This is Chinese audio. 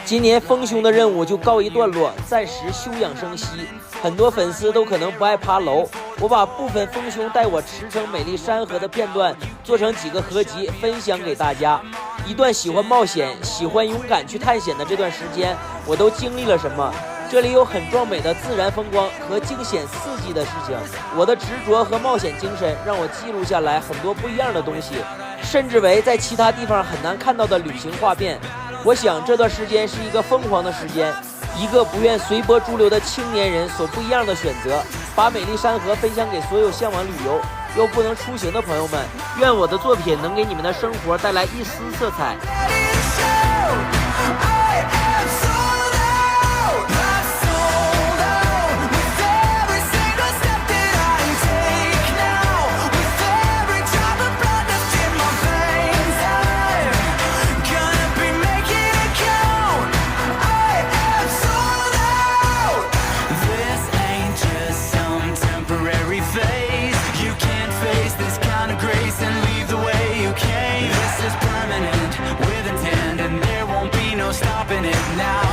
今年丰兄的任务就告一段落，暂时休养生息。很多粉丝都可能不爱爬楼，我把部分丰兄带我驰骋美丽山河的片段做成几个合集分享给大家。一段喜欢冒险、喜欢勇敢去探险的这段时间，我都经历了什么？这里有很壮美的自然风光和惊险刺激的事情。我的执着和冒险精神让我记录下来很多不一样的东西，甚至为在其他地方很难看到的旅行画面。我想这段时间是一个疯狂的时间，一个不愿随波逐流的青年人所不一样的选择，把美丽山河分享给所有向往旅游又不能出行的朋友们。愿我的作品能给你们的生活带来一丝色彩。Stopping it now.